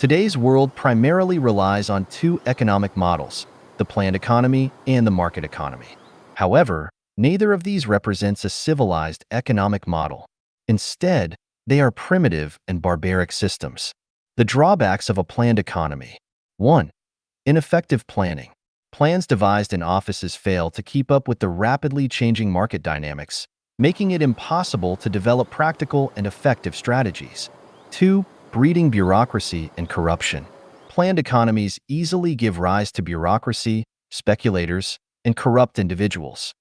Today's world primarily relies on two economic models, the planned economy and the market economy. However, neither of these represents a civilized economic model. Instead, they are primitive and barbaric systems. The drawbacks of a planned economy. 1. Ineffective planning. Plans devised in offices fail to keep up with the rapidly changing market dynamics, making it impossible to develop practical and effective strategies. 2. Breeding bureaucracy and corruption. Planned economies easily give rise to bureaucracy, speculators, and corrupt individuals.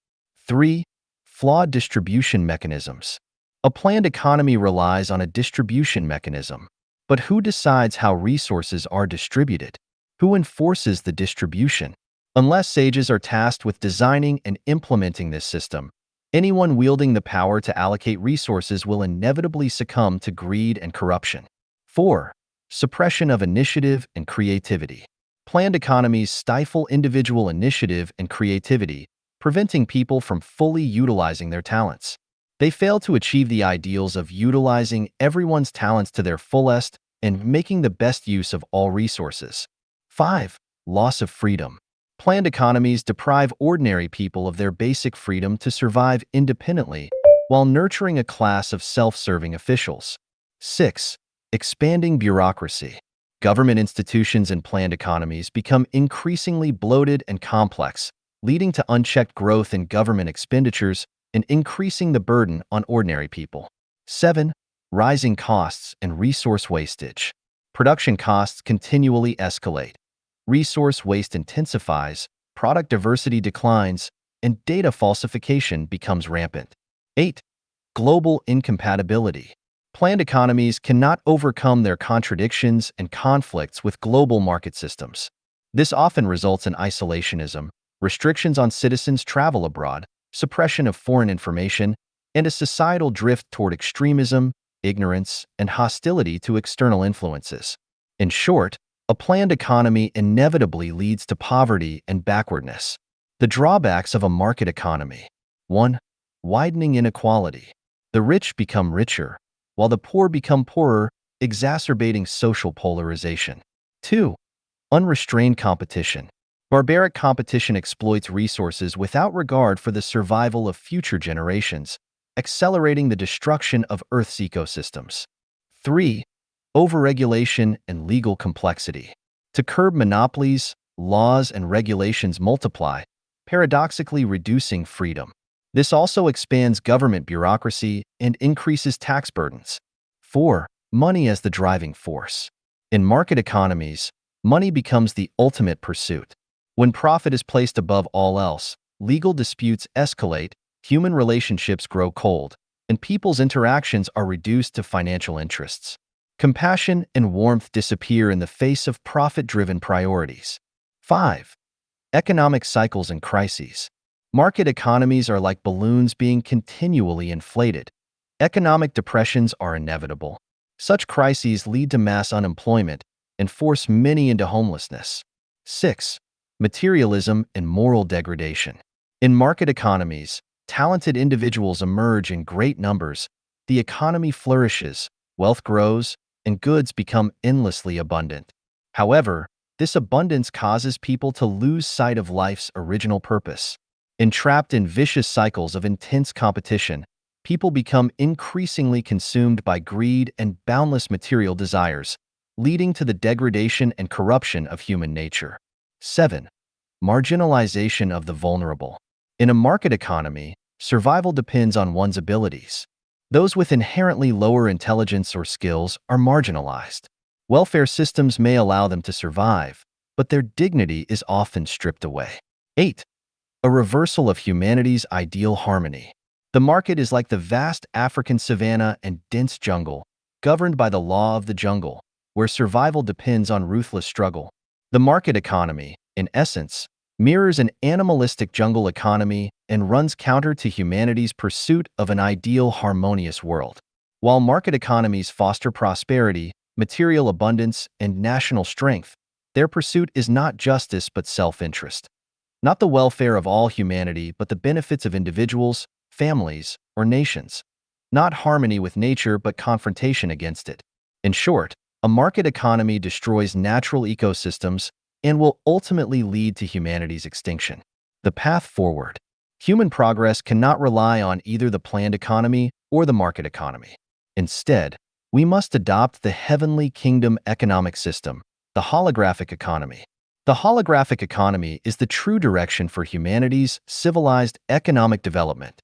3. Flawed distribution mechanisms. A planned economy relies on a distribution mechanism. But who decides how resources are distributed? Who enforces the distribution? Unless sages are tasked with designing and implementing this system, anyone wielding the power to allocate resources will inevitably succumb to greed and corruption. 4. Suppression of initiative and creativity. Planned economies stifle individual initiative and creativity, preventing people from fully utilizing their talents. They fail to achieve the ideals of utilizing everyone's talents to their fullest and making the best use of all resources. 5. Loss of freedom. Planned economies deprive ordinary people of their basic freedom to survive independently while nurturing a class of self-serving officials. 6. Expanding bureaucracy. Government institutions in planned economies become increasingly bloated and complex, leading to unchecked growth in government expenditures and increasing the burden on ordinary people. 7. Rising costs and resource wastage. Production costs continually escalate. Resource waste intensifies, product diversity declines, and data falsification becomes rampant. 8. Global incompatibility. Planned economies cannot overcome their contradictions and conflicts with global market systems. This often results in isolationism, restrictions on citizens' travel abroad, suppression of foreign information, and a societal drift toward extremism, ignorance, and hostility to external influences. In short, a planned economy inevitably leads to poverty and backwardness. The drawbacks of a market economy. 1. Widening inequality. The rich become richer, while the poor become poorer, exacerbating social polarization. 2. Unrestrained competition. Barbaric competition exploits resources without regard for the survival of future generations, accelerating the destruction of Earth's ecosystems. 3. Overregulation and legal complexity. To curb monopolies, laws and regulations multiply, paradoxically reducing freedom. This also expands government bureaucracy and increases tax burdens. 4. Money as the driving force. In market economies, money becomes the ultimate pursuit. When profit is placed above all else, legal disputes escalate, human relationships grow cold, and people's interactions are reduced to financial interests. Compassion and warmth disappear in the face of profit-driven priorities. 5. Economic cycles and crises. Market economies are like balloons being continually inflated. Economic depressions are inevitable. Such crises lead to mass unemployment and force many into homelessness. 6. Materialism and moral degradation. In market economies, talented individuals emerge in great numbers, the economy flourishes, wealth grows, and goods become endlessly abundant. However, this abundance causes people to lose sight of life's original purpose. Entrapped in vicious cycles of intense competition, people become increasingly consumed by greed and boundless material desires, leading to the degradation and corruption of human nature. 7. Marginalization of the vulnerable. In a market economy, survival depends on one's abilities. Those with inherently lower intelligence or skills are marginalized. Welfare systems may allow them to survive, but their dignity is often stripped away. 8. A reversal of humanity's ideal harmony. The market is like the vast African savanna and dense jungle, governed by the law of the jungle, where survival depends on ruthless struggle. The market economy, in essence, mirrors an animalistic jungle economy and runs counter to humanity's pursuit of an ideal harmonious world. While market economies foster prosperity, material abundance, and national strength, their pursuit is not justice but self-interest. Not the welfare of all humanity but the benefits of individuals, families, or nations. Not harmony with nature but confrontation against it. In short, A market economy destroys natural ecosystems and will ultimately lead to humanity's extinction. The path forward. Human progress cannot rely on either the planned economy or the market economy. Instead, we must adopt the heavenly kingdom economic system, the holographic economy. The holographic economy is the true direction for humanity's civilized economic development.